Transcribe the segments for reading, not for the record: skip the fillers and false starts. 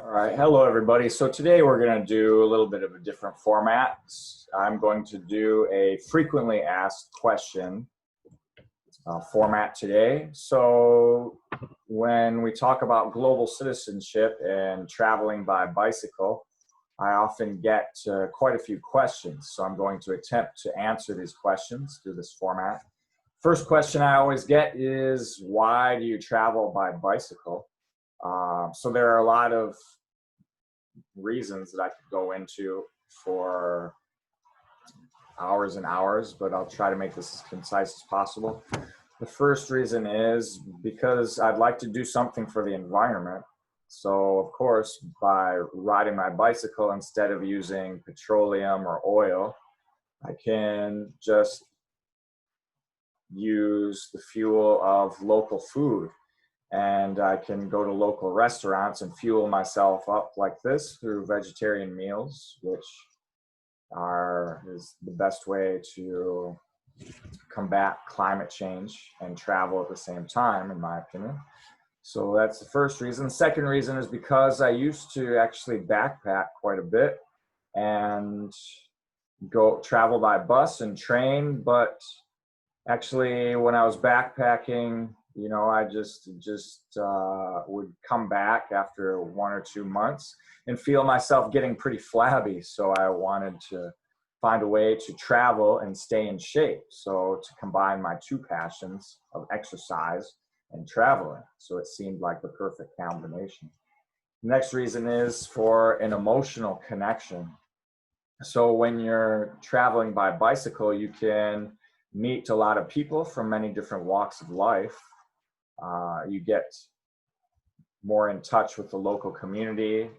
All right, hello everybody. So today we're going to do a little bit of a different format. I'm going to do a frequently asked question format today. So when we talk about global citizenship and traveling by bicycle, I often get quite a few questions. So I'm going to attempt to answer these questions through this format. First question I always get is, why do you travel by bicycle? So there are a lot of reasons that I could go into for hours and hours, but I'll try to make this as concise as possible. The first reason is because I'd like to do something for the environment. So, of course, by riding my bicycle instead of using petroleum or oil, I can just use the fuel of local food, and I can go to local restaurants and fuel myself up like this through vegetarian meals, which is the best way to combat climate change and travel at the same time, in my opinion. So that's the first reason. The second reason is because I used to actually backpack quite a bit and go travel by bus and train, but actually when I was backpacking, I just would come back after 1 or 2 months and feel myself getting pretty flabby. So I wanted to find a way to travel and stay in shape. So to combine my two passions of exercise and traveling. So it seemed like the perfect combination. The next reason is for an emotional connection. So when you're traveling by bicycle, you can meet a lot of people from many different walks of life. You get more in touch with the local community,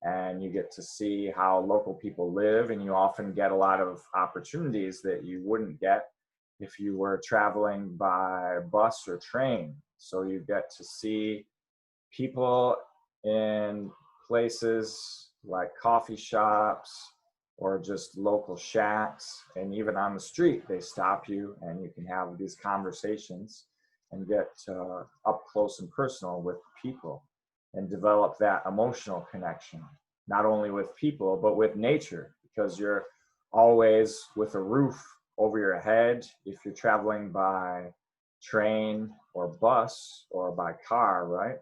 and you get to see how local people live, and you often get a lot of opportunities that you wouldn't get if you were traveling by bus or train. So you get to see people in places like coffee shops or just local shacks, and even on the street they stop you and you can have these conversations and get up close and personal with people and develop that emotional connection, not only with people but with nature, because you're always with a roof over your head if you're traveling by train or bus or by car, right?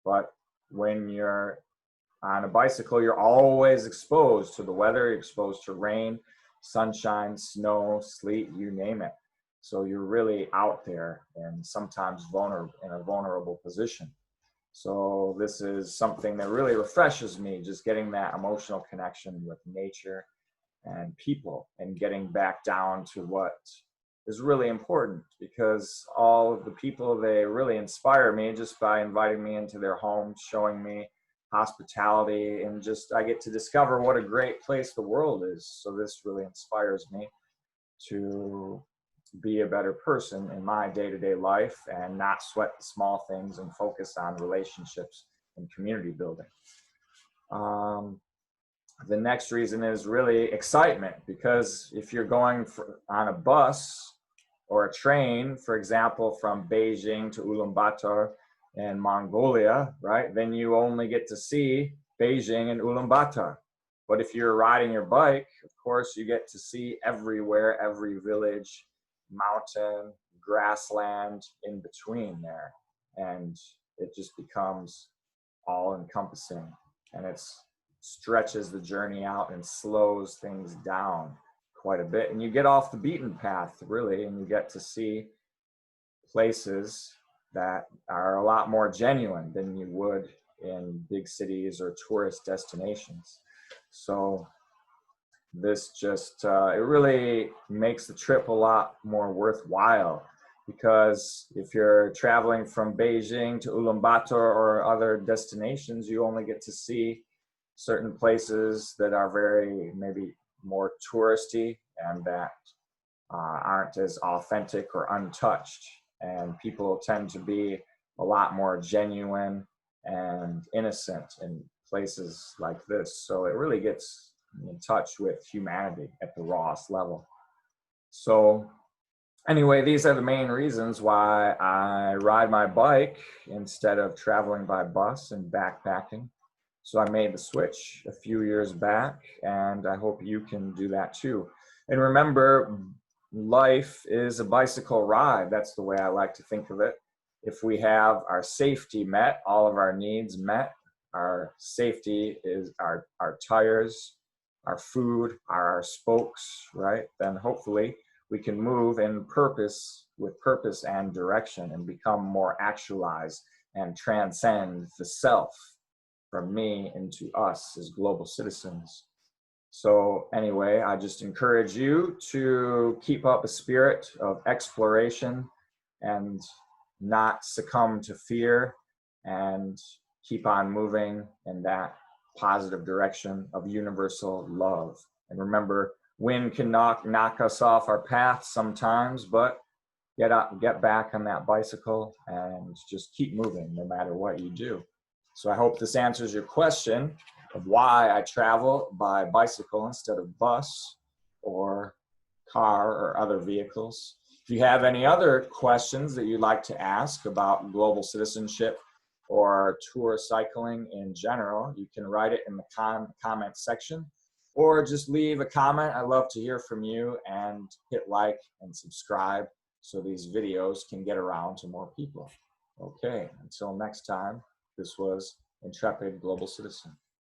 But when you're on a bicycle, you're always exposed to the weather, exposed to rain, sunshine, snow, sleet, you name it. So you're really out there and sometimes in a vulnerable position. So this is something that really refreshes me, just getting that emotional connection with nature and people and getting back down to what is really important, because all of the people, they really inspire me just by inviting me into their homes, showing me hospitality, and just I get to discover what a great place the world is. So this really inspires me to be a better person in my day-to-day life and not sweat the small things and focus on relationships and community building. The next reason is really excitement, because if you're going on a bus or a train, for example, from Beijing to Ulaanbaatar in Mongolia, right, then you only get to see Beijing and Ulaanbaatar. But if you're riding your bike, of course, you get to see everywhere, every village, mountain, grassland in between there. And it just becomes all encompassing, and it stretches the journey out and slows things down quite a bit. And you get off the beaten path, really, and you get to see places that are a lot more genuine than you would in big cities or tourist destinations. So this just, it really makes the trip a lot more worthwhile, because if you're traveling from Beijing to Ulaanbaatar or other destinations, you only get to see certain places that are very maybe more touristy and that aren't as authentic or untouched. And people tend to be a lot more genuine and innocent in places like this. So it really gets in touch with humanity at the rawest level. So anyway, these are the main reasons why I ride my bike instead of traveling by bus and backpacking. So I made the switch a few years back, and I hope you can do that too. And remember, life is a bicycle ride. That's the way I like to think of it. If we have our safety met, all of our needs met, our safety is our tires, our food, our spokes, right? Then hopefully we can move in purpose, with purpose and direction, and become more actualized and transcend the self from me into us as global citizens. So anyway, I just encourage you to keep up a spirit of exploration and not succumb to fear, and keep on moving in that positive direction of universal love. And remember, wind can knock us off our path sometimes, but get back on that bicycle and just keep moving no matter what you do. So I hope this answers your question of why I travel by bicycle instead of bus or car or other vehicles. If you have any other questions that you'd like to ask about global citizenship or tour cycling in general, you can write it in the comment section, or just leave a comment. I love to hear from you, and hit like and subscribe so these videos can get around to more people. Okay, until next time, this was Intrepid Global Citizen.